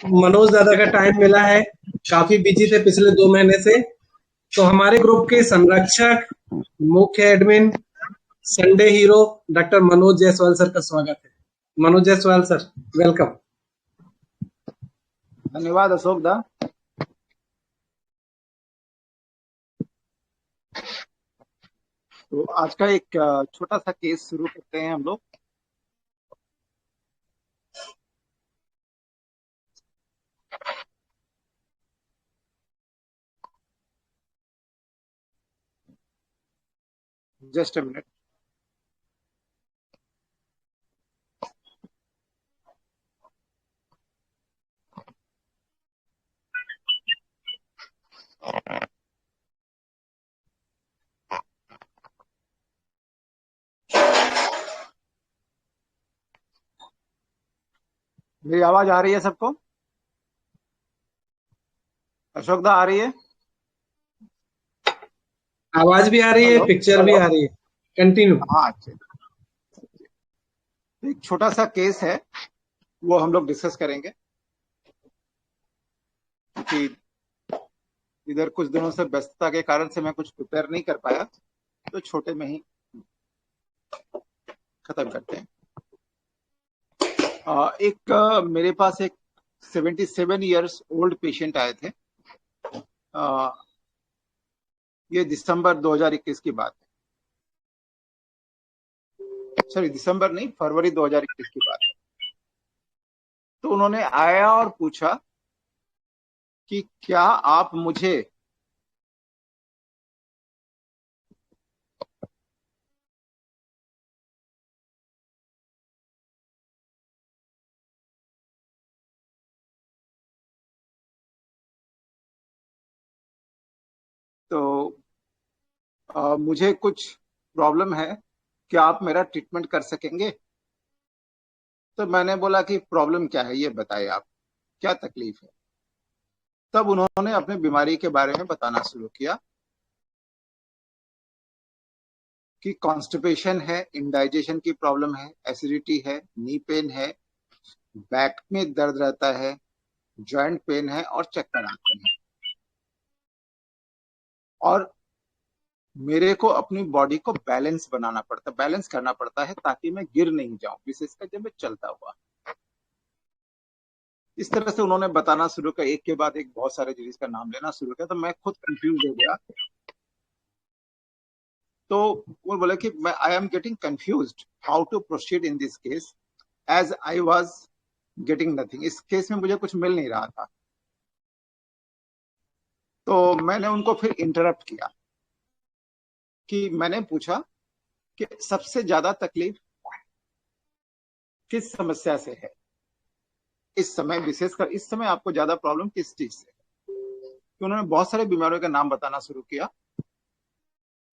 मनोज दादा का टाइम मिला है। काफी बिजी थे पिछले 2 महीने से। तो हमारे ग्रुप के संरक्षक, मुख्य admin, Sunday hero doctor Manoj Jaiswal sir का स्वागत है। Manoj Jaiswal sir, welcome. धन्यवाद अशोक दा। तो आज का एक छोटा सा केस शुरू करते हैं हम लोग। Just a minute. मेरी आवाज आ रही है सबको? अशोक दा आ रही है? आवाज भी आ रही है, हेलो। पिक्चर भी आ रही है। कंटिन्यू। हाँ, अच्छा। एक छोटा सा केस है, वो हम लोग डिस्कस करेंगे कि इधर कुछ दिनों से व्यस्तता के कारण से मैं कुछ प्रिपेयर नहीं कर पाया, तो छोटे में ही खत्म करते हैं। मेरे पास एक 77 इयर्स ओल्ड पेशेंट आए थे। अ, ये दिसंबर 2021 की बात है। सॉरी, दिसंबर नहीं, फरवरी 2021 की बात है। तो उन्होंने आया और पूछा कि क्या आप मुझे तो मुझे कुछ प्रॉब्लम है, क्या आप मेरा ट्रीटमेंट कर सकेंगे? तो मैंने बोला कि प्रॉब्लम क्या है, ये बताइए, आप क्या तकलीफ है। तब उन्होंने अपनी बीमारी के बारे में बताना शुरू किया कि कॉन्स्टिपेशन है, इंडाइजेशन की प्रॉब्लम है, एसिडिटी है, नी पेन है, बैक में दर्द रहता है, जॉइंट पेन है और चक्कर आते हैं। और मेरे को अपनी बॉडी को बैलेंस करना पड़ता है ताकि मैं गिर नहीं जाऊं, विशेषकर जब मैं चलता हुआ। इस तरह से उन्होंने बताना शुरू किया, एक के बाद एक बहुत सारे चीज का नाम लेना शुरू किया, तो मैं खुद कंफ्यूज हो गया। तो वो बोले कि मैं I am getting confused how to proceed in this case, as I was getting nothing. इस केस में मुझे कुछ मिल नहीं रहा था। तो मैंने उनको फिर इंटरप्ट किया कि मैंने पूछा कि सबसे ज्यादा तकलीफ किस समस्या से है इस समय, विशेषकर इस समय आपको ज्यादा प्रॉब्लम किस चीज से है? तो उन्होंने बहुत सारे बीमारियों का नाम बताना शुरू किया।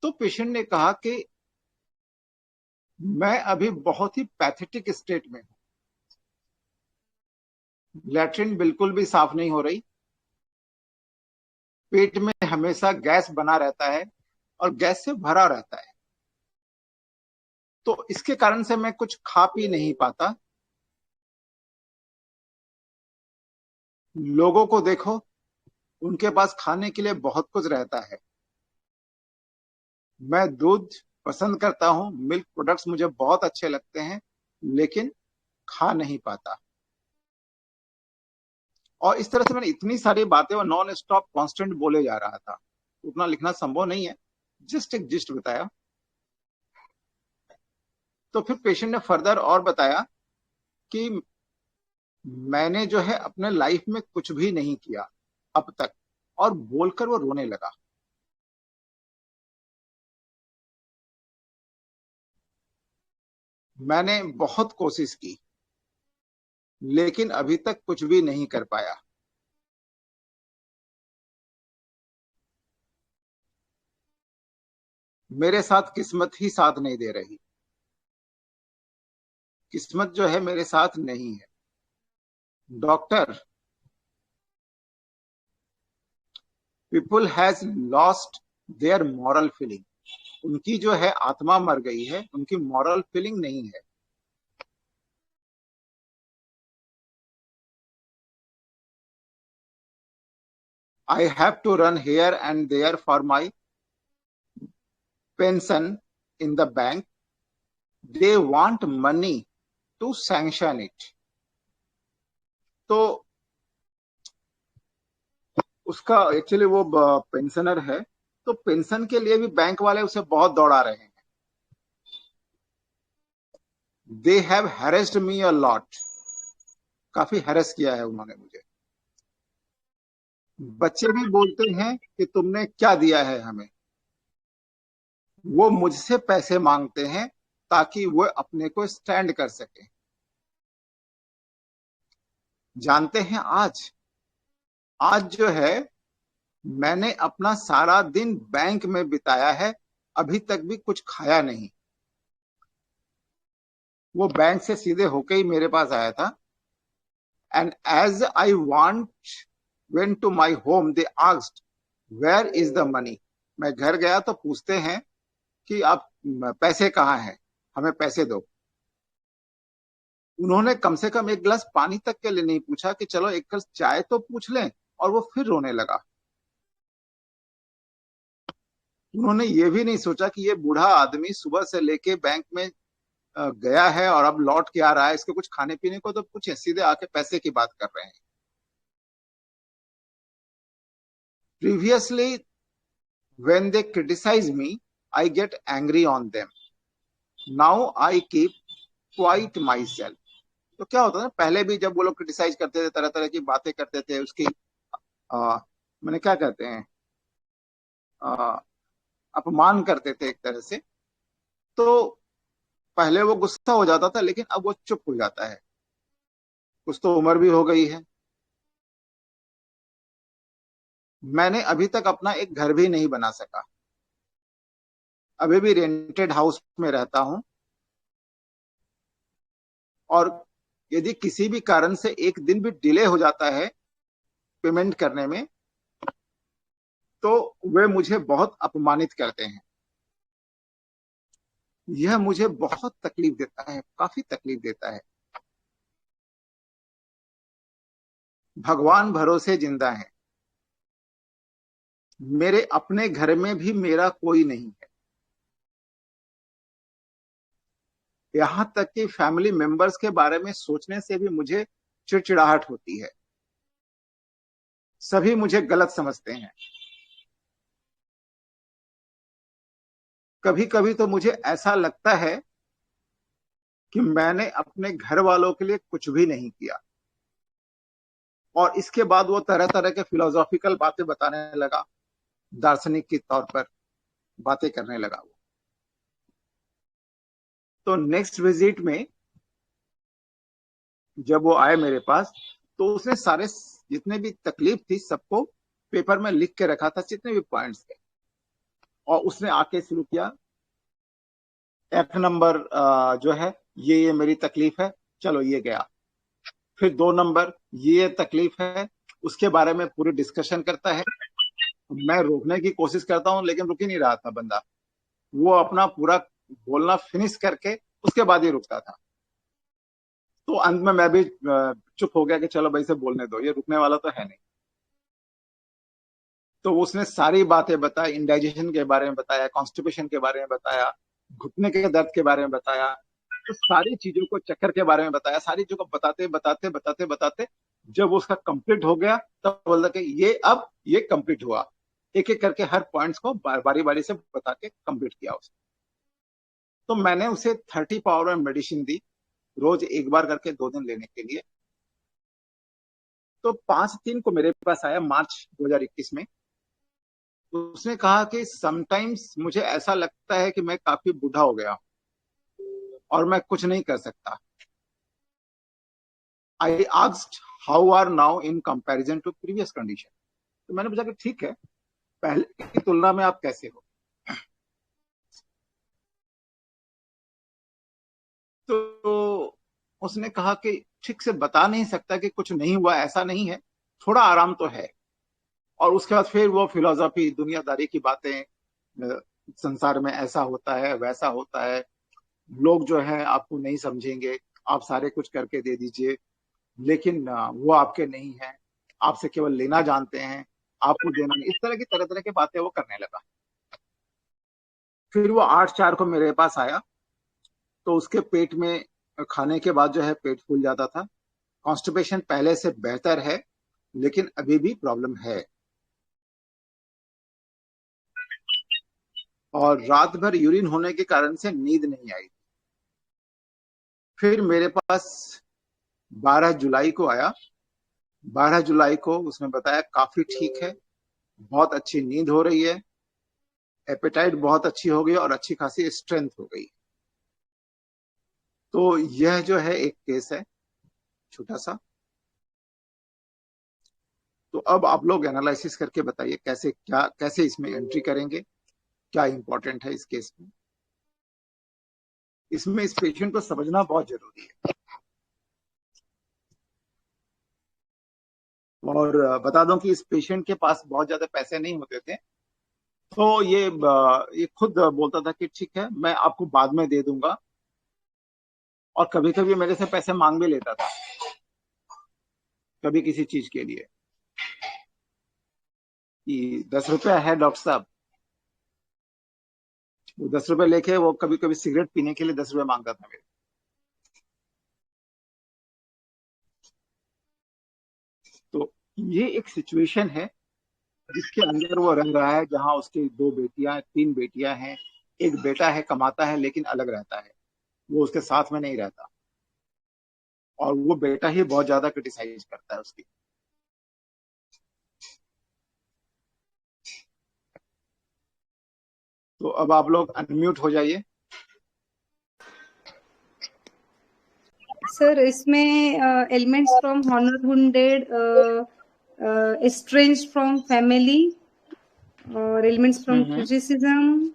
तो पेशेंट ने कहा कि मैं अभी बहुत ही पैथेटिक स्टेट में हूं, लैट्रिन बिल्कुल भी साफ नहीं हो रही, पेट में हमेशा गैस बना रहता है और गैस से भरा रहता है। तो इसके कारण से मैं कुछ खा पी नहीं पाता। लोगों को देखो, उनके पास खाने के लिए बहुत कुछ रहता है। मैं दूध पसंद करता हूं, मिल्क प्रोडक्ट्स मुझे बहुत अच्छे लगते हैं, लेकिन खा नहीं पाता। और इस तरह से मैंने इतनी सारी बातें और नॉन स्टॉप कांस्टेंट बोले जा रहा था। उतना लिखना संभव नहीं है, जस्ट एक जिस्ट बताया। तो फिर पेशेंट ने फर्दर और बताया कि मैंने जो है अपने लाइफ में कुछ भी नहीं किया अब तक, और बोलकर वो रोने लगा। मैंने बहुत कोशिश की, लेकिन अभी तक कुछ भी नहीं कर पाया। मेरे साथ किस्मत ही साथ नहीं दे रही, किस्मत जो है मेरे साथ नहीं है। Doctor, people has lost their moral feeling. उनकी जो है आत्मा मर गई है, उनकी मॉरल फीलिंग नहीं है। I have to run here and there for my pension in the bank. They want money to sanction it. तो उसका एक्चुअली वो पेंशनर है, तो पेंशन के लिए भी बैंक वाले उसे बहुत दौड़ा रहे हैं. They have harassed me a lot. काफी हैरेस किया है उन्होंने मुझे. बच्चे भी बोलते हैं कि तुमने क्या दिया है हमें. वो मुझसे पैसे मांगते हैं ताकि वो अपने को स्टैंड कर सके. जानते हैं आज आज जो है, मैंने अपना सारा दिन बैंक में बिताया है, अभी तक भी कुछ खाया नहीं. वो बैंक से सीधे होके ही मेरे पास आया था. And as I went to my home, they asked where is the money. मैं घर गया तो पूछते हैं कि आप पैसे कहाँ हैं, हमें पैसे दो. उन्होंने कम से कम एक गिलास पानी तक के लिए नहीं पूछा कि चलो एक गिलास चाय तो पूछ लें, और वो फिर रोने लगा. उन्होंने ये भी नहीं सोचा कि ये बूढ़ा आदमी सुबह से लेके बैंक में गया है और अब लौट के आ रहा है, इसके कुछ खाने पीने को तो कुछ सीधे आके पैसे की बात कर रहे हैं. Previously when they criticize me, I get angry on them. Now I keep quiet myself. तो क्या होता है ना, पहले भी जब वो लोग क्रिटिसाइज करते थे, तरह तरह की बातें करते थे, उसकी मैंने क्या कहते हैं, अपमान करते थे एक तरह से, तो पहले वो गुस्सा हो जाता था, लेकिन अब वो चुप हो जाता है. कुछ तो उम्र भी हो गई है. मैंने अभी तक अपना एक घर भी नहीं बना सका. अभी भी रेंटेड हाउस में रहता हूं. और यदि किसी भी कारण से एक दिन भी डिले हो जाता है पेमेंट करने में, तो वे मुझे बहुत अपमानित करते हैं. यह मुझे बहुत तकलीफ देता है, काफी तकलीफ देता है. भगवान भरोसे जिंदा है. मेरे अपने घर में भी मेरा कोई नहीं है. यहां तक कि फैमिली मेंबर्स के बारे में सोचने से भी मुझे चिड़चिड़ाहट होती है. सभी मुझे गलत समझते हैं. कभी कभी तो मुझे ऐसा लगता है कि मैंने अपने घर वालों के लिए कुछ भी नहीं किया. और इसके बाद वो तरह तरह के फिलोसॉफिकल बातें बताने लगा, दार्शनिक के तौर पर बातें करने लगा वो. तो नेक्स्ट विजिट में जब वो आए मेरे पास, तो उसने सारे जितने भी तकलीफ थी सबको पेपर में लिख के रखा था, जितने भी पॉइंट्स थे. और उसने आके शुरू किया, एक नंबर जो है ये मेरी तकलीफ है, चलो ये गया. फिर 2 नंबर ये तकलीफ है, उसके बारे में पूरी डिस्कशन करता है. मैं रोकने की कोशिश करता हूं, लेकिन रुक ही नहीं रहा था बंदा. वो अपना पूरा बोलना फिनिश करके उसके बाद ही रुकता था. तो अंत में मैं भी चुप हो गया कि चलो भाई से बोलने दो, ये रुकने वाला तो है नहीं. तो उसने सारी बातें बताई, इंडाइजेशन के बारे में बताया, कॉन्स्टिपेशन के बारे में बताया, घुटने के दर्द के बारे में बताया. तो सारी चीजों को, चक्कर के बारे में बताया. सारी चीजों को बताते बताते बताते बताते जब उसका कंप्लीट हो गया, तब बोलता कि ये कंप्लीट हुआ. एक एक करके हर पॉइंट्स को बारी बारी से बता के कंप्लीट किया उसने. तो मैंने उसे 30 पावर में मेडिसिन दी, रोज एक बार करके 2 दिन लेने के लिए. तो 5/3 को मेरे पास आया, मार्च 2021 में. उसने कहा कि समटाइम्स मुझे ऐसा लगता है कि मैं काफी बूढ़ा हो गया और मैं कुछ नहीं कर सकता. I asked how are now in comparison to previous condition. तो मैंने पूछा कि ठीक है, पहले की तुलना में आप कैसे हो. तो उसने कहा कि ठीक से बता नहीं सकता कि कुछ नहीं हुआ, ऐसा नहीं है, थोड़ा आराम तो है. और उसके बाद फिर वो फिलोसॉफी, दुनियादारी की बातें, संसार में ऐसा होता है, वैसा होता है, लोग जो है आपको नहीं समझेंगे, आप सारे कुछ करके दे दीजिए, लेकिन वो आपके नहीं है, आपसे केवल लेना जानते हैं, आपको देना नहीं, इस तरह की तरह तरह की बातें वो करने लगा। फिर वो 8/4 को मेरे पास आया, तो उसके पेट में खाने के बाद जो है पेट फूल जाता था। कॉन्स्टिपेशन पहले से बेहतर है, लेकिन अभी भी प्रॉब्लम है। और रात भर यूरिन होने के कारण से नींद नहीं आई। फिर मेरे पास 12 जुलाई को आया। 12 जुलाई को उसने बताया काफी ठीक है, बहुत अच्छी नींद हो रही है, एपेटाइट बहुत अच्छी हो गई और अच्छी खासी स्ट्रेंथ हो गई। तो यह जो है एक केस है छोटा सा। तो अब आप लोग एनालिसिस करके बताइए कैसे इसमें एंट्री करेंगे, क्या इंपॉर्टेंट है इस केस में। इसमें इस पेशेंट को समझना बहुत जरूरी है। और बता दूं कि इस पेशेंट के पास बहुत ज्यादा पैसे नहीं होते थे, तो ये खुद बोलता था कि ठीक है मैं आपको बाद में दे दूंगा, और कभी कभी मेरे से पैसे मांग भी लेता था कभी किसी चीज के लिए, कि 10 रुपया है डॉक्टर साहब। वो 10 रुपए लेके वो कभी कभी सिगरेट पीने के लिए 10 रुपए मांगता था मेरे। तो ये एक सिचुएशन है जिसके अंदर वो रह रहा है, जहां उसकी 2 बेटियां 3 बेटियां हैं। एक बेटा है, कमाता है लेकिन अलग रहता है, वो उसके साथ में नहीं रहता, और वो बेटा ही बहुत ज्यादा क्रिटिसाइज करता है उसकी। तो अब आप लोग अनम्यूट हो जाइए। सर इसमें elements from honour wounded, estranged from family और एलिमेंट्स फ्रॉम क्रिटिसिज्म,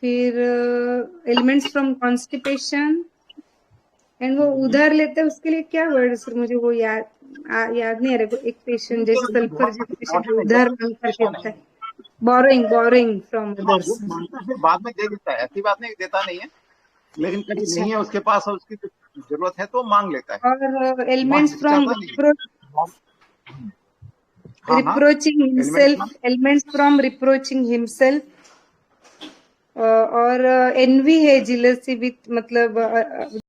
फिर एलिमेंट्स फ्रॉम कॉन्स्टिपेशन एंड वो उधार लेते हैं, उसके लिए क्या वर्ड है सर? मुझे वो याद नहीं आ रहा। एक पेशेंट जैसे सल्फर जैसे पेशेंट उधार मांग कर देता है, बोरोइंग फ्रॉम अदर्स। वो मांगता है, फिर बाद में दे देता है, ऐसी बात नहीं देता नहीं है, लेकिन कभी अच्छा। नहीं है उसके पास और उसकी जरूरत है तो मांग लेता है। और elements from reproaching himself, elements from reproaching himself, और एनवी है, जिलसी विथ, मतलब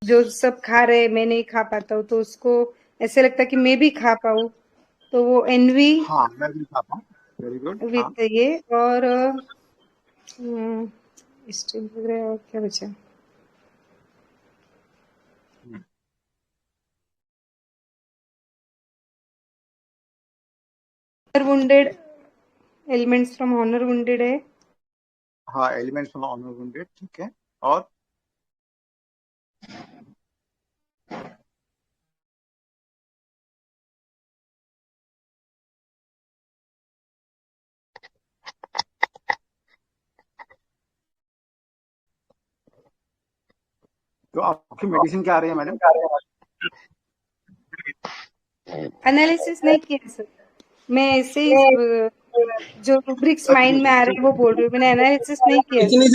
जो सब खा रहे मैं नहीं खा पाता हूँ, तो उसको ऐसे लगता है कि मैं भी खा पाऊँ, तो वो एनवी। हाँ मैं भी खाता हूँ। Very good. विथ ये और और क्या बचा? Wounded, elements from honour wounded है। हाँ एलिमेंट्स फ्रॉम ऑनर वुंडेड, ठीक है। और तो आपकी मेडिसिन क्या आ रही है मैडम? एनालिसिस नहीं किया सर, मैं ऐसे ही जो रूब्रिक्स माइंड में आ रहे हैं वो बोल रही हूँ, मैंने एनालिसिस नहीं किया। इतनी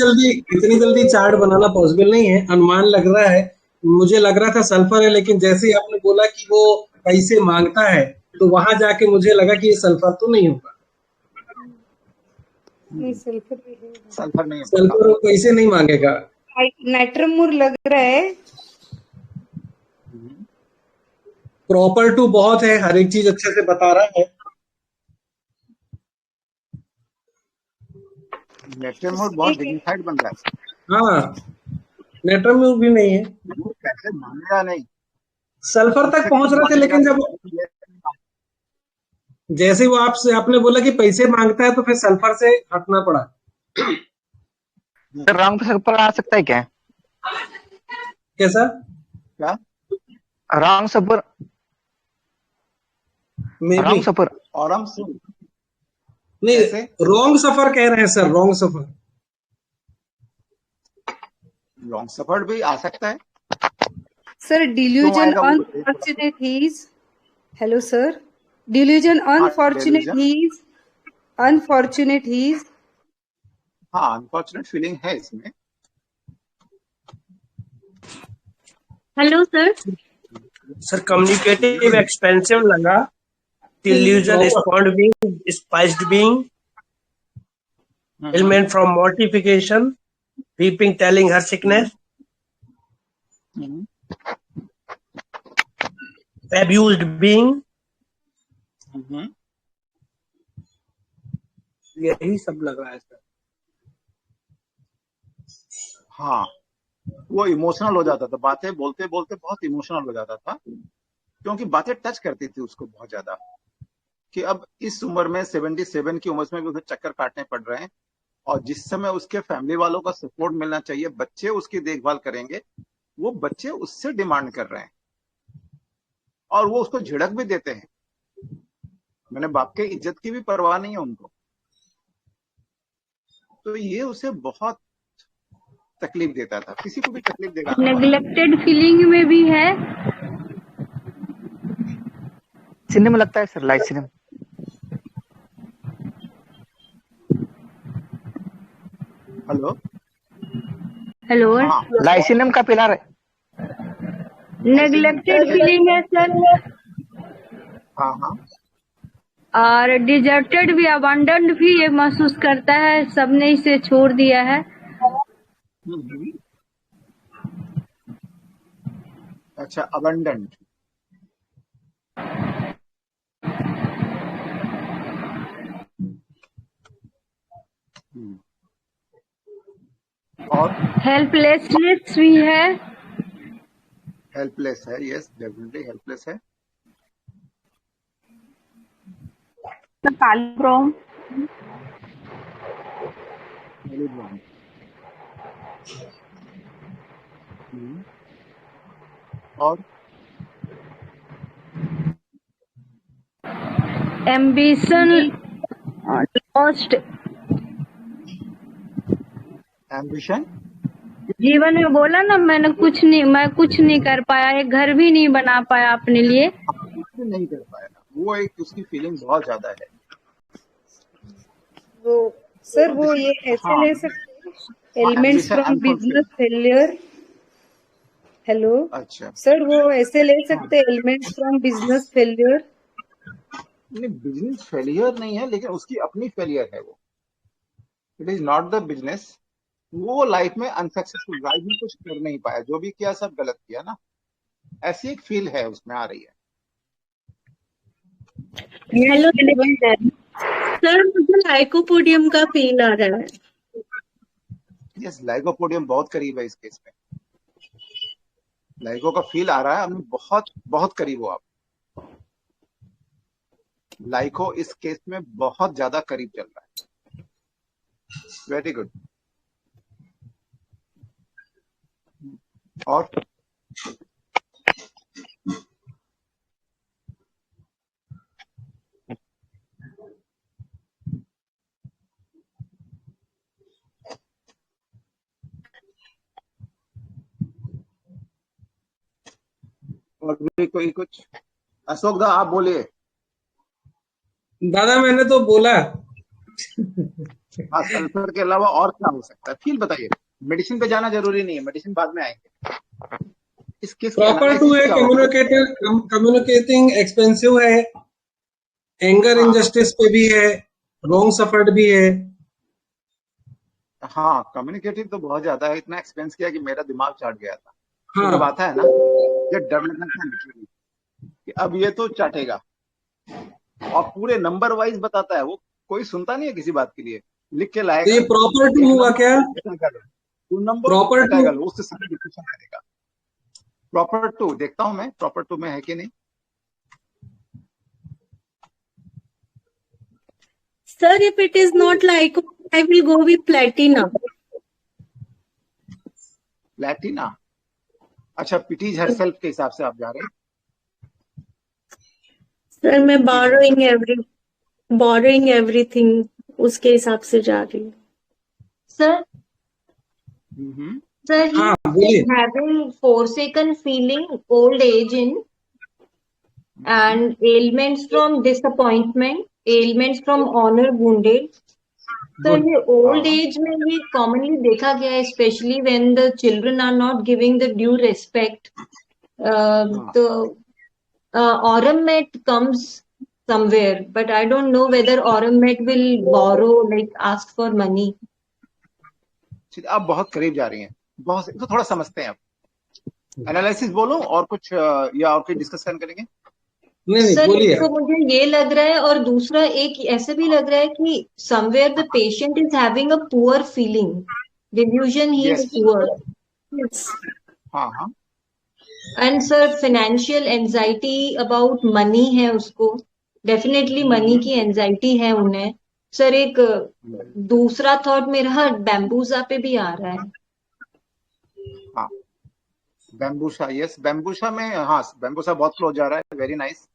जल्दी चार्ट बनाना पॉसिबल नहीं है, अनुमान लग रहा है। मुझे लग रहा था सल्फर है, लेकिन जैसे ही आपने बोला कि वो पैसे मांगता है, तो वहां जाके मुझे लगा कि ये सल्फर तो नहीं होगा। सल्फर नहीं है, सल्फर वो पैसे नहीं मांगेगा। नाइट्रमूर लग रहा है। प्रॉपर टू बहुत है, हर एक चीज अच्छे से बता रहा है। नेट्रेमोर बहुत डिग्निफाइड बन रहा है। हाँ, नेट्रमूर भी नहीं है, वो कैसे मांगेगा नहीं। सल्फर तक पहुंच रहे थे, लेकिन जब जैसे वो आपने बोला कि पैसे मांगता है, तो फिर सल्फर से हटना पड़ा। रॉन्ग सल्फर आ सकता है क्या? कैसा? क्या रॉन्ग सल्फर? रॉन्ग सल्फर और हम नहीं, रॉन्ग सफर कह रहे हैं sir, wrong suffer. Wrong suffer भी आ सकता है sir. Delusion unfortunate his, hello sir, delusion unfortunate his, unfortunate his. हाँ अनफॉर्चुनेट फीलिंग है इसमें। Hello sir. Sir communicative expensive लगा, delusion, spawned being, spiced being, ailment from mortification, weeping telling her sickness, abused being, यही सब लग रहा है sir. हाँ, वो इमोशनल हो जाता था, बातें बोलते बोलते बहुत इमोशनल हो जाता था, क्योंकि बातें टच करती थी उसको बहुत ज्यादा, कि अब इस उम्र में 77 की उम्र में भी उसे चक्कर काटने पड़ रहे हैं, और जिस समय उसके फैमिली वालों का सपोर्ट मिलना चाहिए, बच्चे उसकी देखभाल करेंगे, वो बच्चे उससे डिमांड कर रहे हैं और वो उसको झिड़क भी देते हैं। मैंने बाप के इज्जत की भी परवाह नहीं है उनको। तो ये उसे बहुत तकलीफ देता था, किसी को भी तकलीफ देगा। नेग्लेक्टेड फीलिंग में भी है। सिनेमा लगता है sir, light cinema. Hello hello, light cinema का पिलर है। नेग्लेक्टेड फीलिंग है सर। हाँ हाँ, और डिजर्टेड भी, अबंडन भी ये महसूस करता है, सबने इसे छोड़ दिया है। अच्छा, अबंडेंट। और हेल्पलेसनेस भी है। हेल्पलेस है, यस डेफिनेटली हेल्पलेस है। पैलिंड्रोम। और एम्बिशन लॉस्ट। एम्बिशन, जीवन में बोला ना, मैं कुछ नहीं कर पाया, एक घर भी नहीं बना पाया अपने लिए। नहीं कर पाया, वो एक उसकी फीलिंग बहुत ज्यादा है। वो सर वो ये ऐसे ले सकते elements from business failure. Hello, अच्छा सर वो ऐसे ले सकते एलिमेंट्स फ्रॉम बिजनेस फेलियर। नहीं, बिजनेस फेलियर नहीं है, लेकिन उसकी अपनी फेलियर है वो। It is not the business. वो लाइफ में अनसक्सेसफुल, लाइफ में कुछ कर नहीं पाया, जो भी किया सब गलत किया ना, ऐसी एक फील है उसमें आ रही है। हेलो सर, मुझे लाइकोपोडियम का फील आ रहा है। यस, लाइकोपोडियम बहुत करीब है इस केस में। लाइको का फील आ रहा है, हमें बहुत बहुत करीब हो आप। लाइको इस केस में बहुत ज्यादा करीब चल रहा है। Very good. और भी कोई कुछ? अशोक दा आप बोलिए। दादा मैंने तो बोला। हाँ, सल्फर के अलावा और क्या हो सकता है, फील बताइए। मेडिसिन पे जाना जरूरी नहीं है, मेडिसिन बाद में आएंगे। इस केस के प्रॉपर टू है, कम्युनिकेटिंग एक्सपेंसिव है, एंगर इनजस्टिस पे भी है, रॉन्ग सफर्ड भी है। हाँ, कम्युनिकेटिव तो बहुत ज्यादा है, इतना एक्सपेंस किया कि मेरा दिमाग चाट गया था। हाँ। तो जब आता है ना, ये डर लगना था लिटरली कि अब ये तो चाटेगा, और पूरे नंबर वाइज बताता है वो। कोई सुनता नहीं है किसी बात के लिए, लिख के लाएगा। ये प्रॉपर टू हुआ क्या? नंबर प्रॉपर टू उससे सारी डिस्कशन करेगा। प्रॉपर टू देखता हूं मैं, प्रॉपर टू में है कि नहीं। Sir, if it is not like, I will go with platina. Platina? अच्छा, पिटीज हरसेल्फ के हिसाब से आप जा रहे हैं। सर मैं borrowing everything उसके हिसाब से जा रही हूँ। Sir, sir, he is having forsaken feeling, old age in, and ailments from disappointment, ailments from honor wounded. So ये old age में ये commonly देखा गया है, especially when the children are not giving the due respect. The aurum met comes somewhere, but I don't know whether Auromet will borrow, like ask for money. आप बहुत करीब जा रही हैं, बहुत तो थोड़ा समझते हैं आप। एनालिसिस बोलो और कुछ या और कोई डिस्कशन करेंगे? नहीं सर बोलिए। तो मुझे ये लग रहा है, और दूसरा एक ऐसे भी लग रहा है कि somewhere the patient is having a poor feeling, delusion he is Yes. poor, हाँ हाँ, and sir financial anxiety about money है उसको, definitely money की anxiety है उन्हें। सर एक दूसरा थॉट मेरा बैम्बूजा पे भी आ रहा है। हाँ बैम्बूसा, यस बैम्बूसा में, हाँ बैम्बूसा बहुत क्लोज जा रहा है, very nice.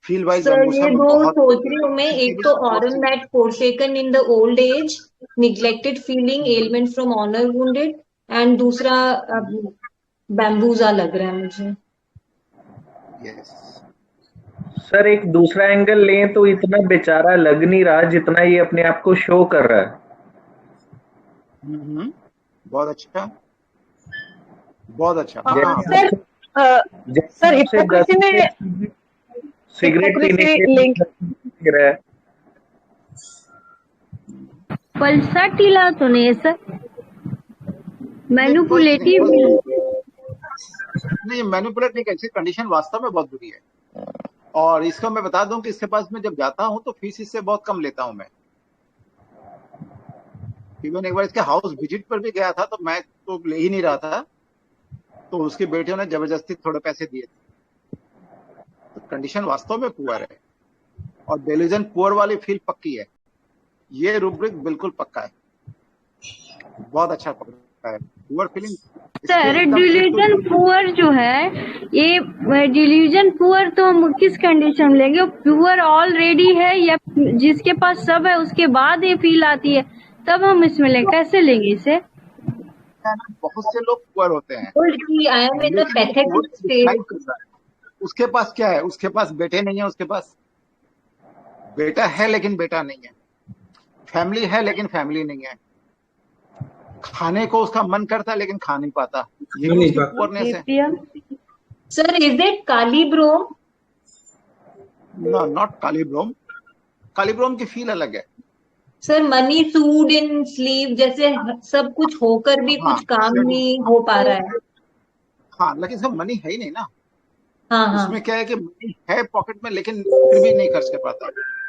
Feel wise sir बैम्बूसा ये में दो बहुत सोच रही हूँ मैं, एक तो Aurum that forsaken in the old age, neglected feeling, ailment from honor wounded, and दूसरा बैम्बूजा लग रहा है मुझे। यस। सर एक दूसरा एंगल लें तो इतना बेचारा लग नहीं रहा जितना ये अपने आप को शो कर रहा है। बहुत अच्छा, बहुत अच्छा। सर हिपोक्रेसी में सिगरेट पीने के लिंक रहा है। पल्साटीला तो नहीं है सर, मैनिपुलेटिव नहीं, मैनिपुलेट नहीं, कैसी कंडीशन वास्तव में बहुत बुरी है। और इसको मैं बता दूं कि इसके पास मैं जब जाता हूं तो फीस इससे बहुत कम लेता हूं मैं। इवन एक बार इसके हाउस विजिट पर भी गया था तो मैं तो ले ही नहीं रहा था, तो उसके बेटियों ने जबरदस्ती थोड़े पैसे दिए थे। तो कंडीशन वास्तव में पुअर है, और डेल्यूजन पुअर वाली फील पक्की है। ये रूब्रिक बिल्कुल पक्का है, बहुत अच्छा पक्का है। Poor feeling sir, delusion poor जो है, ये डिल्यूजन पुअर तो हम किस कंडीशन में लेंगे? पुअर ऑलरेडी है या जिसके पास सब है उसके बाद ये फील आती है तब हम इसमें लेंगे? कैसे लेंगे इसे? बहुत से लोग पुअर होते हैं, I am in a pathetic state. उसके पास क्या है? उसके पास बेटे नहीं है, उसके पास बेटा है लेकिन बेटा नहीं है, फैमिली है लेकिन फैमिली नहीं है, खाने को उसका मन करता है लेकिन खा नहीं पाता। ये उसकी पुअरनेस है। Sir is it kali brom? No, not kali brom. Kali brom की फील अलग है। Sir money sewed in sleeve, जैसे सब कुछ होकर भी कुछ काम नहीं हो पा रहा है। हाँ, लेकिन सब मनी है ही नहीं ना। हाँ हाँ, उसमें क्या है कि मनी है पॉकेट में लेकिन फिर भी नहीं खर्च कर पाता।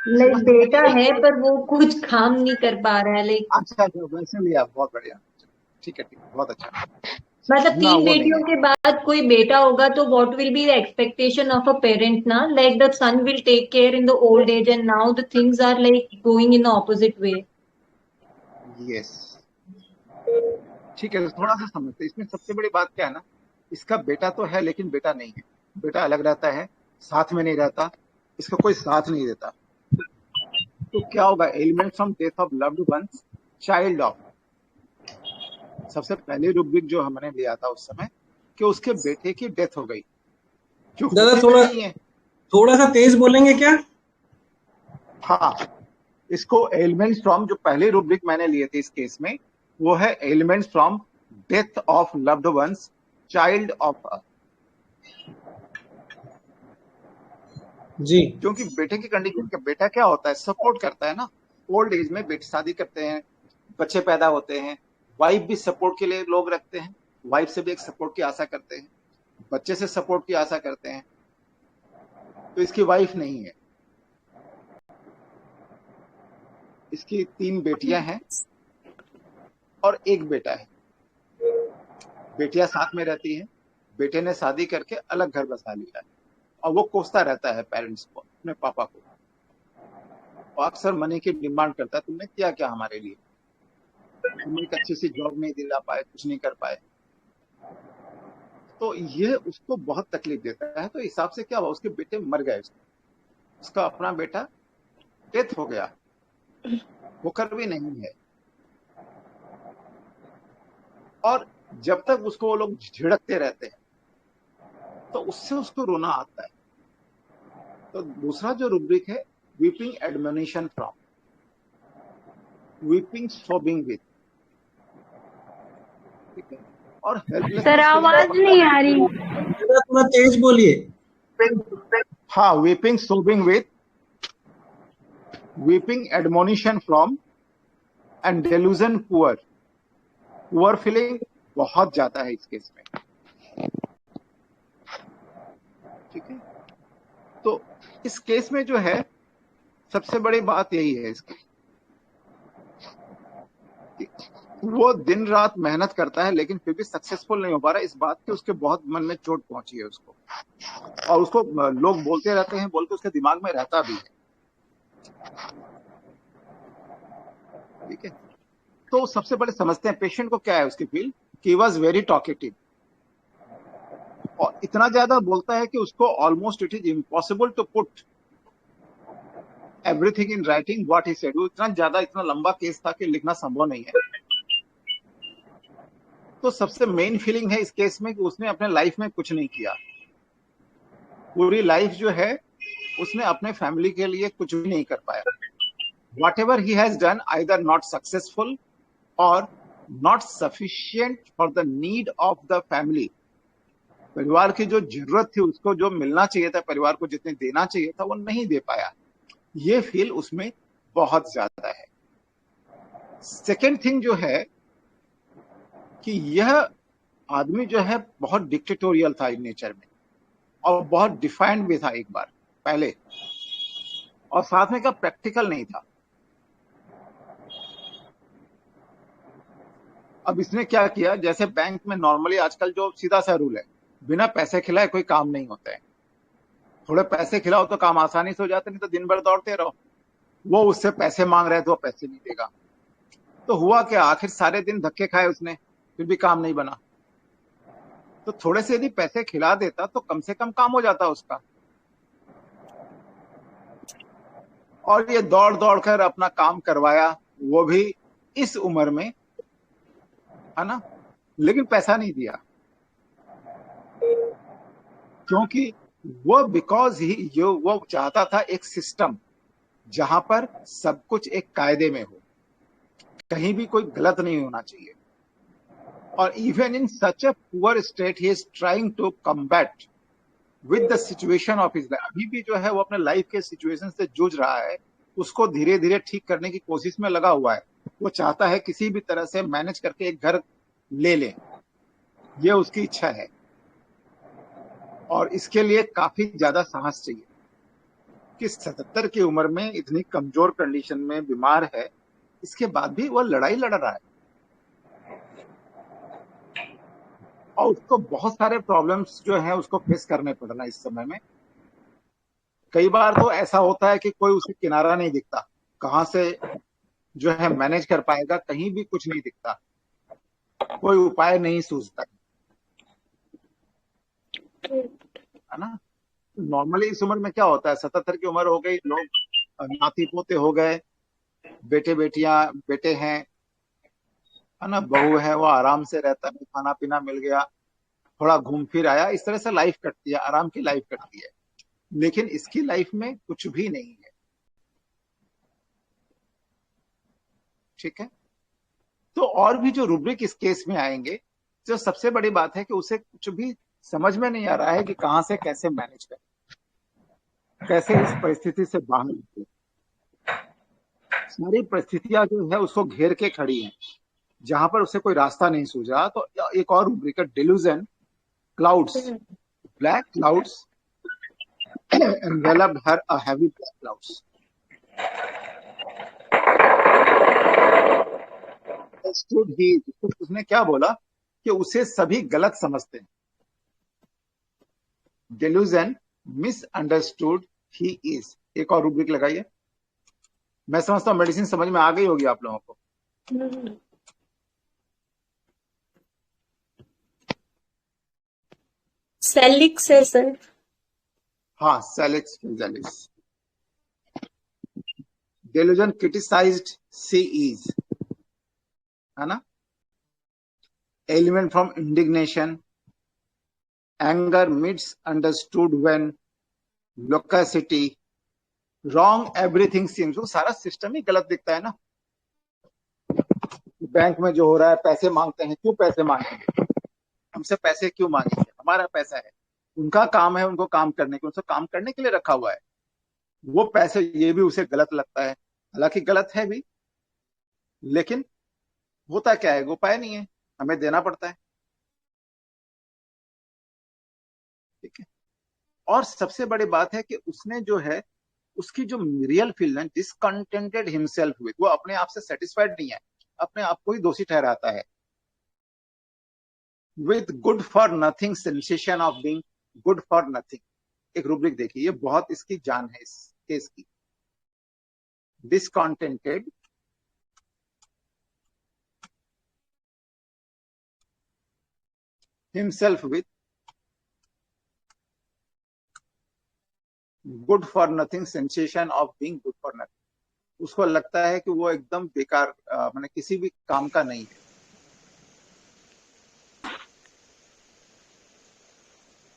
लाइक बेटा है पर वो कुछ काम नहीं कर पा रहा है। लाइक अच्छा, वैसे लिया, बहुत बढ़िया, ठीक है, बहुत अच्छा। मतलब ना, 3 वो बेटियों नहीं के बाद कोई बेटा होगा तो what will be the expectation of a parent ना, like the son will take care in the old age, and now the things are like going in the opposite way. Yes, ठीक है, थोड़ा सा समझते। इसमें सबसे बड़ी बात क्या है ना, इसका बेटा तो है लेकिन बेटा नहीं है। बेटा अलग रहता है, साथ में नहीं रहता, इसका कोई साथ नहीं देता। तो क्या होगा? Element from death of loved ones, child of. सबसे पहले रूब्रिक जो हमने लिया था उस समय कि उसके बेटे की डेथ हो गई, जो दादा थोड़ा सा तेज बोलेंगे क्या? हाँ, इसको एलिमेंट्स फ्रॉम, जो पहले रूब्रिक मैंने लिए थे इस केस में, वो है elements from death of loved ones, child of जी। क्योंकि बेटे की कंडीशन का, बेटा क्या होता है? सपोर्ट करता है ना। ओल्ड एज में बेटे शादी करते हैं, बच्चे पैदा होते हैं, वाइफ भी सपोर्ट के लिए लोग रखते हैं, वाइफ से भी एक सपोर्ट की आशा करते हैं, बच्चे से सपोर्ट की आशा करते हैं। तो इसकी वाइफ नहीं है, इसकी 3 बेटियां हैं और 1 बेटा है। बेटियां साथ में रहती हैं, बेटे ने शादी करके अलग घर बसा लिया है, और वो कोसता रहता है पेरेंट्स को, अपने पापा को, और अक्सर मनी की डिमांड करता है, तुमने किया क्या हमारे लिए? तुम एक अच्छी सी जॉब नहीं दिला पाए, कुछ नहीं कर पाए। तो ये उसको बहुत तकलीफ देता है। तो हिसाब से क्या हुआ? उसके बेटे मर गए, उसका अपना बेटा डेथ हो गया, होकर भी नहीं है। और जब तक उसको वो लोग झिड़कते रहते हैं तो उससे उसको रोना आता है। तो दूसरा जो रूब्रिक है, weeping admonition from, weeping sobbing with, ठीक है। और सर आवाज नहीं आ रही, थोड़ा तेज बोलिए। हाँ, weeping sobbing with weeping admonition from and delusion poor feeling बहुत ज्यादा है इस केस में। ठीक है, तो इस केस में जो है सबसे बड़ी बात यही है इसकी, वो दिन रात मेहनत करता है लेकिन फिर भी सक्सेसफुल नहीं हो पा रहा। इस बात की उसके बहुत मन में चोट पहुंची है उसको, और उसको लोग बोलते रहते हैं, बोल के उसके दिमाग में रहता भी है। ठीक है, तो सबसे पहले समझते हैं पेशेंट को क्या है उसकी फील कि ही वॉज वेरी टॉकेटिव, और इतना ज्यादा बोलता है कि उसको almost it is impossible to put everything in writing what he said. इतना लंबा केस था कि लिखना संभव नहीं है। तो सबसे मेन फीलिंग है इस केस में कि उसने अपने लाइफ में कुछ नहीं किया। पूरी लाइफ जो है उसने अपने फैमिली के लिए कुछ भी नहीं कर पाया। Whatever he has done, either not successful or not sufficient for the need of the family. परिवार की जो जरूरत थी, उसको जो मिलना चाहिए था, परिवार को जितने देना चाहिए था, वो नहीं दे पाया। ये फील उसमें बहुत ज्यादा है। सेकेंड थिंग जो है कि यह आदमी जो है बहुत डिक्टेटोरियल था इन नेचर में, और बहुत डिफाइंड भी था एक बार पहले, और साथ में का प्रैक्टिकल नहीं था। अब इसने क्या किया, जैसे बैंक में नॉर्मली आजकल जो सीधा सा रूल है, बिना पैसे खिलाए कोई काम नहीं होता है। थोड़े पैसे खिलाओ तो काम आसानी से हो जाते, नहीं तो दिन भर दौड़ते रहो। वो उससे पैसे मांग रहे थे, वो पैसे नहीं देगा। तो हुआ क्या, आखिर सारे दिन धक्के खाए उसने, फिर भी काम नहीं बना। तो थोड़े से यदि पैसे खिला देता तो कम से कम काम हो जाता उसका। और ये दौड़ दौड़ कर अपना काम करवाया, वो भी इस उम्र में, है ना, लेकिन पैसा नहीं दिया। क्योंकि वो चाहता था एक सिस्टम जहां पर सब कुछ एक कायदे में हो, कहीं भी कोई गलत नहीं होना चाहिए। और even in such a poor state he is trying to combat with the situation of his life. अभी भी जो है वो अपने लाइफ के सिचुएशन से जूझ रहा है, उसको धीरे धीरे ठीक करने की कोशिश में लगा हुआ है। वो चाहता है किसी भी तरह से मैनेज करके एक घर ले ले, ये उसकी इच्छा है। और इसके लिए काफी ज्यादा साहस चाहिए कि 77 की उम्र में इतनी कमजोर कंडीशन में बीमार है, इसके बाद भी वो लड़ाई लड़ रहा है। और उसको बहुत सारे प्रॉब्लम्स जो है उसको फेस करने पड़ रहा है इस समय में। कई बार तो ऐसा होता है कि कोई उसे किनारा नहीं दिखता, कहां से जो है मैनेज कर पाएगा, कहीं भी कुछ नहीं दिखता, कोई उपाय नहीं सूझता, है ना। नॉर्मली इस उम्र में क्या होता है, 77 की उम्र हो गई, लोग नाती पोते हो गए, बेटे हैं, है ना, बहू है, वो आराम से रहता है, खाना पीना मिल गया, थोड़ा घूम फिर आया, इस तरह से लाइफ कटती है, आराम की लाइफ कटती है। लेकिन इसकी लाइफ में कुछ भी नहीं है। ठीक है, तो और भी जो रूब्रिक इस केस में आएंगे, जो सबसे बड़ी बात है कि उसे कुछ भी समझ में नहीं आ रहा है कि कहां से कैसे मैनेज करें, कैसे इस परिस्थिति से बाहर निकले। सारी परिस्थितियां जो है उसको घेर के खड़ी हैं, जहां पर उसे कोई रास्ता नहीं सूझ रहा। तो एक और रूब्रिक है, delusion clouds, black clouds enveloped her a heavy black clouds. Understood he, उसने क्या बोला कि उसे सभी गलत समझते हैं। Delusion, misunderstood he is। एक और रूब्रिक लगाइए। मैं समझता हूँ मेडिसिन समझ में आ गई होगी आप लोगों को। सेलिक्स है सर। हाँ, Salix फिजालिस। Delusion criticized she is, है ना। Element from indignation, anger misunderstood when, loquacity, wrong everything seems। वो सारा सिस्टम ही गलत दिखता है ना। बैंक में जो हो रहा है, पैसे मांगते हैं, क्यों पैसे मांगेंगे, हमसे पैसे क्यों मांगेंगे, हमारा पैसा है। उनका काम है उनको काम करने के, उनसे काम करने के लिए रखा हुआ है। वो पैसे, ये भी उसे गलत लगता है। हालांकि गलत है भी, लेकिन होता क्या है, उपाय नहीं है, हमें देना पड़ता है। ठीक है। और सबसे बड़ी बात है कि उसने जो है, उसकी जो रियल फील है, डिसकंटेंटेड हिमसेल्फ विद, वो अपने आप से सेटिस्फाइड नहीं है, अपने आप को ही दोषी ठहराता है। With good for nothing sensation of being good for nothing, एक रूब्रिक देखिए, ये बहुत इसकी जान है इस केस की। Discontented himself with good for nothing sensation of being good for nothing. उसको लगता है कि वो एकदम बेकार, माने किसी भी काम का नहीं है।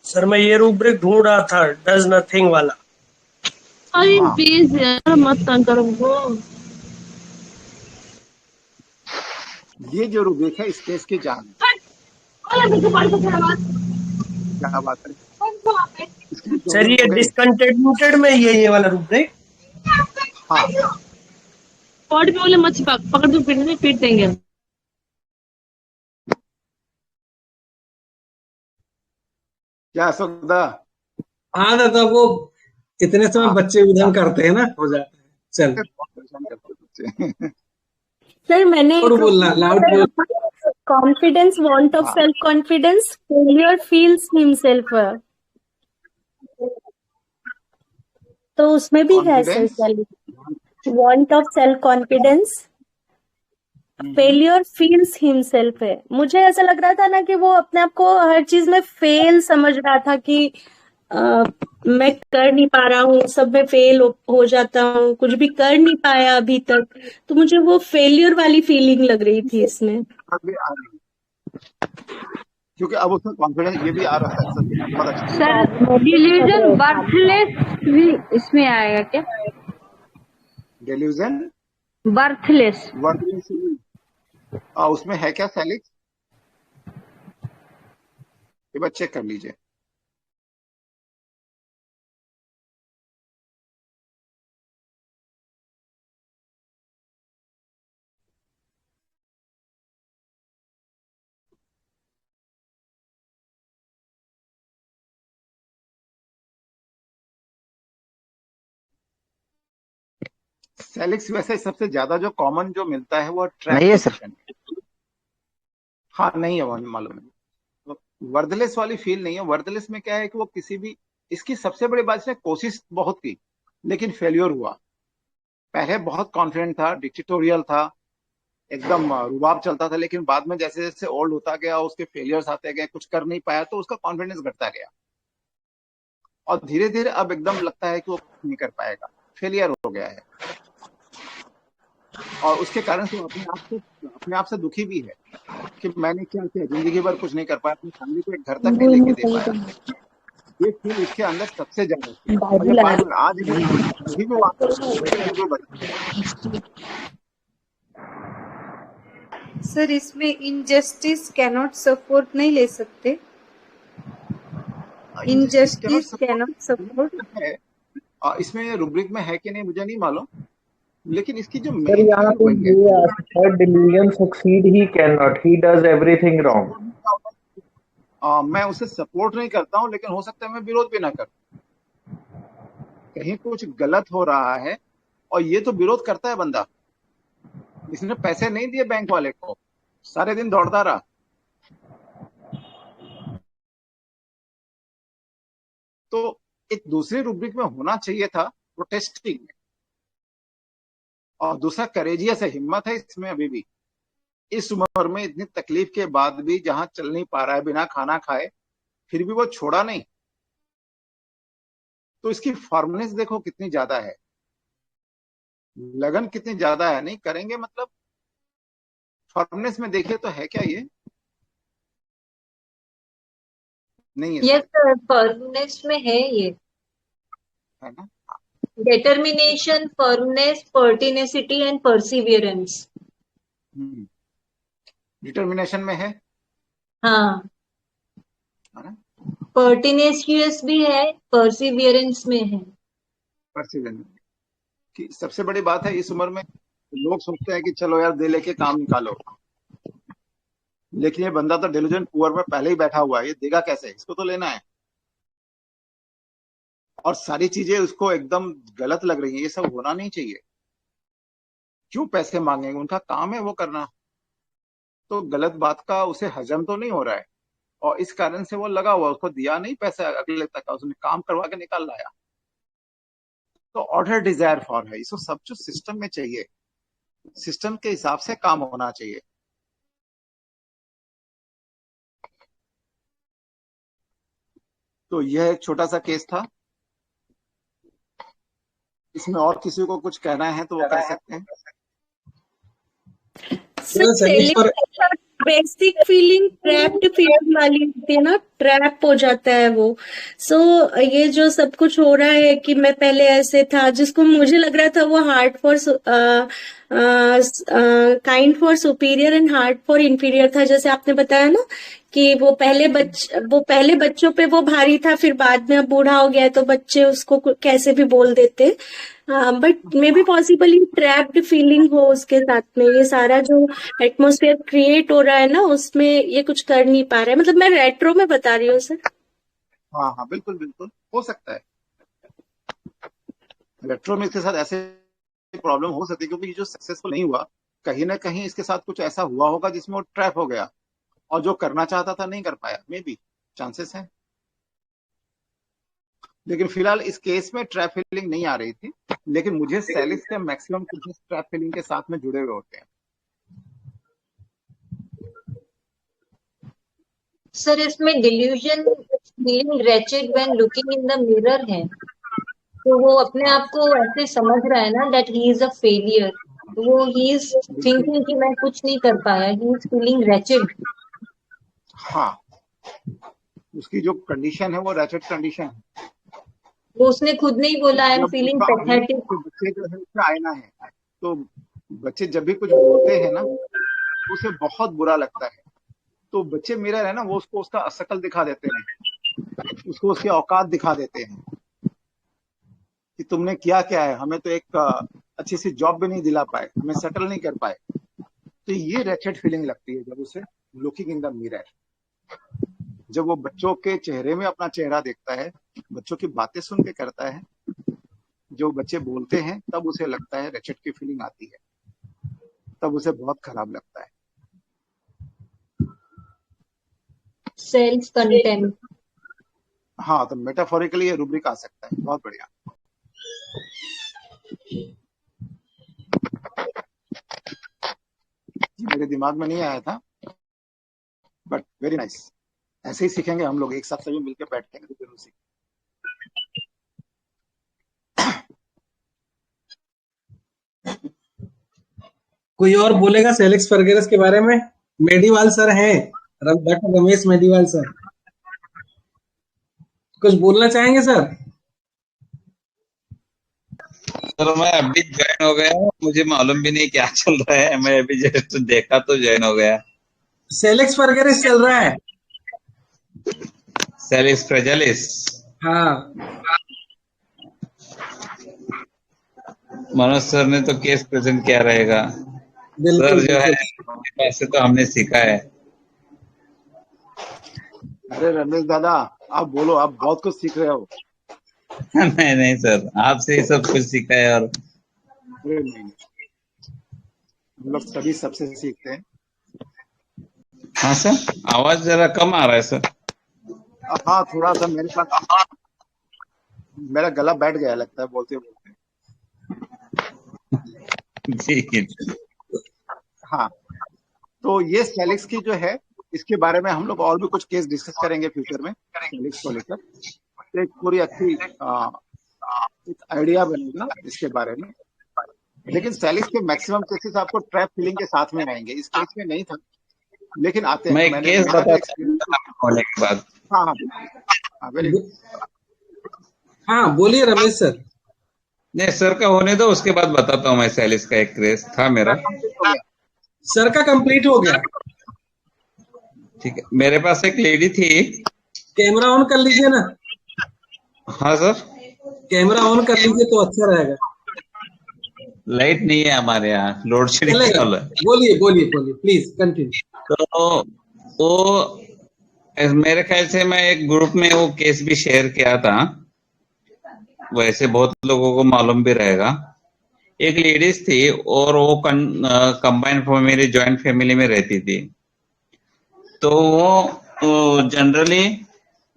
सर मैं ये रूब्रिक ढूंढ रहा था, डज नथिंग वाला। अरे हाँ, प्लीज यार मत तंग करो हमको। ये जो रूब्रिक है इस केस की जान है। क्या बात है, इसके सर दोनों ये हो गए। डिसकंटिन्यूटेड में ये वाला रूब्रिक। हाँ, पॉट में बोले मत छिपा, पकड़ दो पीट देंगे। क्या सुखदा? हाँ दादा, वो इतने समय हाँ, बच्चे उधम करते हैं ना, हो जाता है। चल, बहुत परेशान करते हैं बच्चे। सर मैंने और एक बोलना, लाउड बोल। कॉन्फिडेंस, वांट ऑफ हाँ, self confidence, failure feels himself, तो उसमें भी है sir confidence. Want of self confidence, failure feels himself है। मुझे ऐसा लग रहा था ना कि वो अपने आप को हर चीज में फेल समझ रहा था कि मैं कर नहीं पा रहा हूँ, सब में फेल हो जाता हूँ, कुछ भी कर नहीं पाया अभी तक। तो मुझे वो फेलियर वाली फीलिंग लग रही थी इसमें। अभी आ रही है, क्योंकि अब उसमें कॉन्फिडेंस ये भी आ रहा है। सच में बहुत अच्छा। सर डिल्यूजन बर्थलेस भी इसमें आएगा क्या? डेल्यूजन बर्थलेस। वर्डलेस उसमें है क्या सेलिक्स? ये बात चेक कर लीजिए। सेलिक्स वैसे सबसे ज्यादा जो कॉमन जो मिलता है वो ट्रैप नहीं है सर। पोजीशन। हाँ, नहीं है, वो मालूम है। वर्दलेस वाली फील नहीं है। वर्दलेस में क्या है कि वो किसी भी, इसकी सबसे बड़ी बात है कोशिश बहुत की लेकिन फेल्योर हुआ। पहले बहुत कॉन्फिडेंट था, डिक्टेटोरियल था, एकदम रुबाब चलता था, लेकिन बाद में जैसे जैसे ओल्ड होता गया, उसके फेलियर्स आते गए, कुछ कर नहीं पाया, तो उसका कॉन्फिडेंस घटता गया और धीरे धीरे अब एकदम लगता है कि वो कुछ नहीं कर पाएगा, फेलियर हो गया है। और उसके कारण से वो अपने आप से दुखी भी है कि मैंने क्या किया, जिंदगी भर कुछ नहीं कर पाया, अपनी फैमिली को एक घर तक नहीं लेके दे पाया। ये फील उसके अंदर सबसे ज्यादा थी और ये बात आज भी, अभी भी वो आपको बता। सर इसमें इनजस्टिस कैनॉट सपोर्ट नहीं ले सकते? इनजस्टिस कैनॉट सपोर्ट है इसमें रूब्रिक में है कि नहीं मुझे नहीं मालूम, लेकिन इसकी जो सर मेन यहाँ फील पे वही है। ये आता है, delusion succeed he can not, he does everything wrong. मैं उसे सपोर्ट नहीं करता हूं, लेकिन हो सकता है मैं विरोध भी ना करूं। कहीं कुछ गलत हो रहा है और ये तो विरोध करता है बंदा। इसने पैसे नहीं दिए बैंक वाले को, सारे दिन दौड़ता रहा। तो एक दूसरे रूब्रिक में होना चाहिए था प्रोटेस्टिंग, और दूसरा करेजियस है, हिम्मत है इसमें अभी भी। इस उम्र में इतनी तकलीफ के बाद भी जहां चल नहीं पा रहा है, बिना खाना खाए, फिर भी वो छोड़ा नहीं। तो इसकी फॉर्मनेस देखो कितनी ज्यादा है, लगन कितनी ज्यादा है, नहीं करेंगे मतलब। फॉर्मनेस में देखिए तो है क्या ये? नहीं है यस शायद, सर, फर्मनेस में है ये। है ना? Determination, firmness, pertinacity and perseverance. Determination में है हाँ, ना? पर्टिनेशियस भी है, परसिवियरेंस में है। परसिवेरेंस। कि सबसे बड़ी बात है इस उम्र में लोग सोचते हैं कि चलो यार दे लेके काम निकालो, लेकिन ये बंदा तो डेलुजन पुअर में पहले ही बैठा हुआ है, ये देगा कैसे, इसको तो लेना है। और सारी चीजें उसको एकदम गलत लग रही है, ये सब होना नहीं चाहिए। क्यों पैसे मांगेंगे, उनका काम है वो करना। तो गलत बात का उसे हजम तो नहीं हो रहा है, और इस कारण से वो लगा हुआ, उसको दिया नहीं पैसा अगले तक का, उसने काम करवा के निकाल लाया। तो ऑर्डर डिजायर फॉर है, इसको सब कुछ सिस्टम में चाहिए, सिस्टम के हिसाब से काम होना चाहिए। तो यह एक छोटा सा केस था। इसमें और किसी को कुछ कहना है तो वो कह सकते हैं। Sir selling basic feeling trapped feeling वाली होती है ना, ट्रैप हो जाता है वो। सो ये जो सब कुछ हो रहा है कि मैं पहले ऐसे था, जिसको मुझे लग रहा था वो hard for kind for superior and hard for inferior था, जैसे आपने बताया ना कि वो पहले बच्चों पे वो भारी था, फिर बाद में अब बूढ़ा हो गया है तो बच्चे उसको कैसे भी बोल देते। But may be possibly trapped feeling हो उसके साथ में, ये सारा जो एटमॉस्फेयर क्रिएट हो रहा है ना उसमें ये कुछ कर नहीं पा रहा है। मतलब मैं रेट्रो में बता रही हूँ सर। हाँ हाँ बिल्कुल बिल्कुल हो सकता है, रेट्रो में इसके साथ ऐसे प्रॉब्लम हो सकती है, क्योंकि ये जो सक्सेसफुल नहीं हुआ, कहीं ना कहीं इसके साथ कुछ ऐसा हुआ होगा जिसमें वो ट्रैप हो गया, और जो करना चाहता था नहीं कर पाया, मे बी चांसेस है। लेकिन फिलहाल इस केस में ट्रैप फीलिंग नहीं आ रही थी, लेकिन मुझे सेलिस के मैक्सिमम केसेस ट्रैप फीलिंग के साथ में जुड़े हुए होते हैं। सर इसमें delusion feeling wretched when looking in the mirror है, तो वो अपने आप को ऐसे समझ रहा है ना that he is a failure, तो वो ही इज थिंकिंग कि मैं कुछ नहीं कर पाया, ही इज फीलिंग रेचेड। हाँ, उसकी जो कंडीशन है वो रेचेड कंडीशन है। वो उसने खुद नहीं बोला आई एम फीलिंग पैथेटिक। बच्चे जो है उसका आईना है, तो बच्चे जब भी कुछ बोलते हैं ना उसे बहुत बुरा लगता है, तो बच्चे मिरर है ना, वो उसको उसका असकल दिखा देते हैं, उसको उसकी औकात दिखा देते हैं कि तुमने किया क्या है, हमें तो एक अच्छी सी जॉब भी नहीं दिला पाए, हमें सेटल नहीं कर पाए। तो ये रेचेड फीलिंग लगती है जब उसे लुकिंग इन द मिरर, जब वो बच्चों के चेहरे में अपना चेहरा देखता है, बच्चों की बातें सुन के करता है, जो बच्चे बोलते हैं तब उसे लगता है, रेचेड की फीलिंग आती है, तब उसे बहुत खराब लगता है। Self contempt. हाँ, तो मेटाफोरिकली ये रूब्रिक आ सकता है। बहुत बढ़िया। मेरे दिमाग में नहीं आया था, बट वेरी नाइस। ऐसे ही सीखेंगे हम लोग, एक साथ सभी मिलकर बैठेंगे तो जरूर सीखेंगे। कोई और बोलेगा सेलिक्स फर्गेरस के बारे में? मेडीवाल सर हैं, डॉक्टर रमेश मेडीवाल सर, कुछ बोलना चाहेंगे सर? सर मैं अभी ज्वाइन हो गया हूँ, मुझे मालूम भी नहीं क्या चल रहा है, मैं अभी जस्ट देखा तो ज्वाइन हो गया। सेलिक्स फर्गेरस चल रहा है। सेलिक्स फ्रेजालिस। हाँ, मनोज सर ने तो केस प्रेजेंट किया रहेगा। सर जो है उनके पास से तो हमने सीखा है। अरे रमेश दादा, आप बोलो, आप बहुत कुछ सीख रहे हो। नहीं नहीं सर, आपसे ही सब कुछ सीखा है। और नहीं, हम लोग सभी सबसे सीखते हैं। हाँ सर, आवाज जरा कम आ रहा है सर। हाँ, थोड़ा सा मेरे पास मेरा गला बैठ गया लगता है बोलते बोलते। जी हाँ, तो ये सेलिक्स की जो है, इसके बारे में हम लोग और भी कुछ केस डिस्कस करेंगे फ्यूचर में सेलिक्स को लेकर। एक पूरी अच्छी एक आइडिया बनेगा इसके बारे में। लेकिन सेलिक्स के मैक्सिमम केसेस आपको ट्रैप फीलिंग के साथ में आएंगे, इस केस में नहीं था, लेकिन आते हैं। मैं केस बताता होने के बाद। हाँ हाँ, वेरी गुड। हाँ बोलिए रमेश सर। नहीं सर का होने दो, उसके बाद बताता हूँ। मैं सेलिक्स का एक केस था मेरा। सर का कंप्लीट हो गया। ठीक है, मेरे पास एक लेडी थी। कैमरा ऑन कर लीजिए ना। हाँ सर, कैमरा ऑन कर लीजिए तो अच्छा रहेगा। लाइट नहीं है हमारे यहाँ, लोड शेडिंग चलेगा, चालू है। बोलिए बोलिए बोलिए, प्लीज कंटिन्यू। तो वो मेरे ख्याल से मैं एक ग्रुप में वो केस भी शेयर किया था, वैसे बहुत लोगों को मालूम भी रहेगा। एक लेडीज थी और वो कंबाइंड फैमिली, जॉइंट फैमिली में रहती थी। तो वो जनरली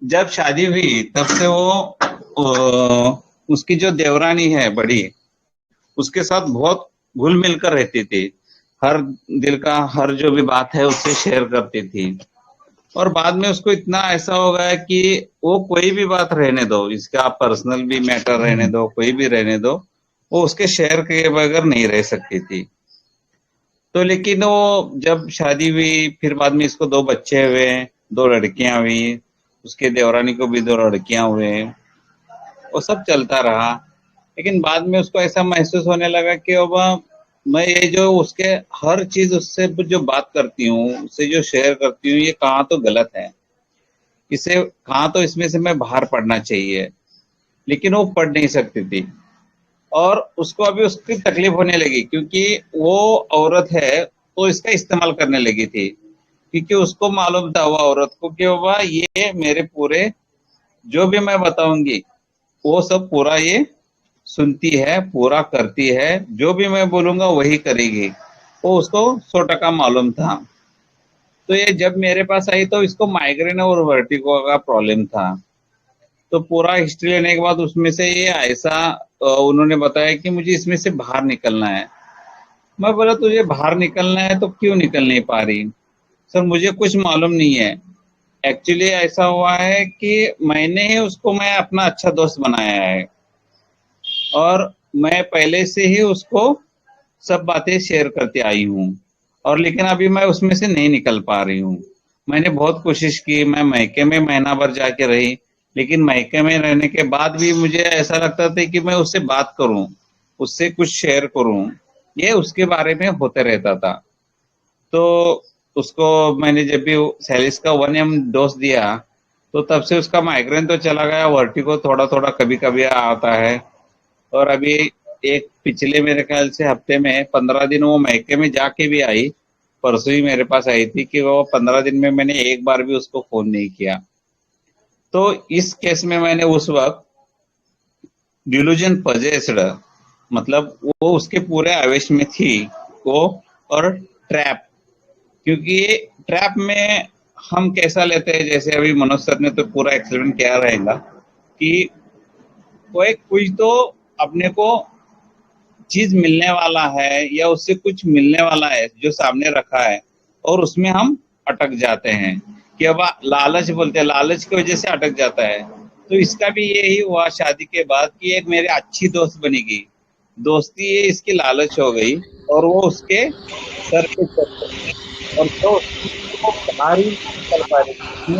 जब शादी हुई तब से वो उसकी जो देवरानी है बड़ी, उसके साथ बहुत घुल मिल कर रहती थी। हर दिल का हर जो भी बात है उससे शेयर करती थी। और बाद में उसको इतना ऐसा हो गया कि वो कोई भी बात रहने दो, इसका पर्सनल भी मैटर रहने दो, कोई भी रहने दो, वो उसके शेयर के बगैर नहीं रह सकती थी। तो लेकिन वो जब शादी हुई, फिर बाद में इसको 2 बच्चे हुए, 2 लड़कियां हुई, उसके देवरानी को भी 2 लड़कियां हुए, वो सब चलता रहा। लेकिन बाद में उसको ऐसा महसूस होने लगा कि अब मैं ये जो उसके हर चीज उससे जो बात करती हूँ, उससे जो शेयर करती हूँ, ये कहाँ तो गलत है, इसे कहाँ तो इसमें से मैं बाहर पढ़ना चाहिए। लेकिन वो पढ़ नहीं सकती थी और उसको अभी उसकी तकलीफ होने लगी क्योंकि वो औरत है तो इसका इस्तेमाल करने लगी थी। क्योंकि उसको मालूम था वो औरत को कि बाबा ये मेरे पूरे जो भी मैं बताऊंगी वो सब पूरा ये सुनती है, पूरा करती है, जो भी मैं बोलूंगा वही करेगी, वो उसको 100% मालूम था। तो ये जब मेरे पास आई तो इसको माइग्रेन और वर्टिगो का प्रॉब्लम था। तो पूरा हिस्ट्री लेने के बाद उसमें से ये ऐसा उन्होंने बताया कि मुझे इसमें से बाहर निकलना है। मैं बोला तुझे बाहर निकलना है तो क्यों निकल नहीं पा रही? सर मुझे कुछ मालूम नहीं है। एक्चुअली ऐसा हुआ है कि मैंने ही उसको मैं अपना अच्छा दोस्त बनाया है और मैं पहले से ही उसको सब बातें शेयर करते आई हूँ, और लेकिन अभी मैं उसमें से नहीं निकल पा रही हूँ। मैंने बहुत कोशिश की, मैं मायके में महीना भर जाके रही, लेकिन मायके में रहने के बाद भी मुझे ऐसा लगता था कि मैं उससे बात करूं, उससे कुछ शेयर करूं, ये उसके बारे में होते रहता था। तो उसको मैंने जब भी सैलिस का 1 mg डोज दिया तो तब से उसका माइग्रेन तो चला गया, वर्टिगो थोड़ा थोड़ा कभी कभी आता है। और अभी एक पिछले मेरे ख्याल से हफ्ते में 15 दिन वो मायके में जाके भी आई, परसों ही मेरे पास आई थी कि वो 15 दिन में मैंने एक बार भी उसको फोन नहीं किया। तो इस केस में मैंने उस वक्त डिल्यूजन पजेस्ड, मतलब वो उसके पूरे आवेश में थी वो, और ट्रैप। क्योंकि ट्रैप में हम कैसा लेते हैं, जैसे अभी मनोज सर ने तो पूरा एक्सप्लेन किया रहेगा कि कोई तो अपने को चीज मिलने वाला है या उससे कुछ मिलने वाला है जो सामने रखा है, और उसमें हम अटक जाते हैं कि अब लालच बोलते हैं, लालच की वजह से अटक जाता है। तो इसका भी यही हुआ शादी के बाद कि एक मेरे अच्छी दोस्त बनेगी, दोस्ती ये इसकी लालच हो गई और वो उसके सर पे चढ़ गई और तो वो बाहर ही निकल पा रही थी,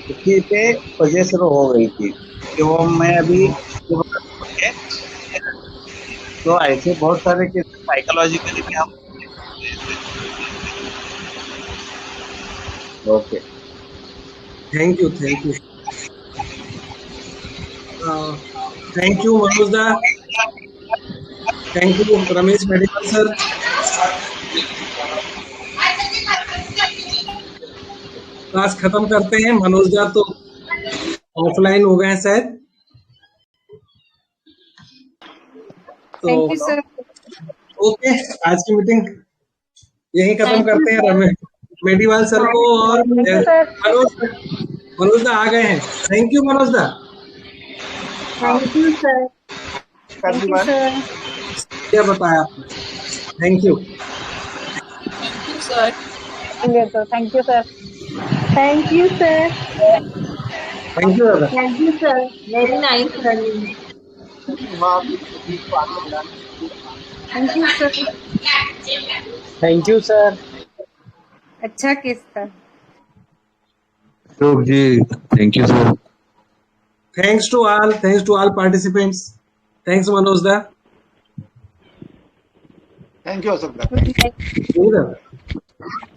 उसी पे पजेस्ड हो गई थी कि वो मैं अभी तो ऐसे बहुत सारे साइकोलॉजिकली भी हम okay. Thank you thank you Manoj da, thank you Ramesh medical sir. Class खत्म करते हैं। मनोज दा तो ऑफलाइन हो गए हैं शायद, थैंक यू सर। ओके आज की मीटिंग यही खत्म करते हैं। रमेश मेडिवाल सर को और मनोज दा आ गए हैं। Thank you Manoj da. Thank you sir. Thank you sir. क्या बताया आपने? Thank you sir. Thank you sir. Thank you sir. Thank you dada. Thank you, sir. Very nice running. Thank you sir. Thank you sir. अच्छा case था। Ashok ji thank you sir. Thanks to all participants. Thanks Manoj da. Thank you Ashok da. Good night.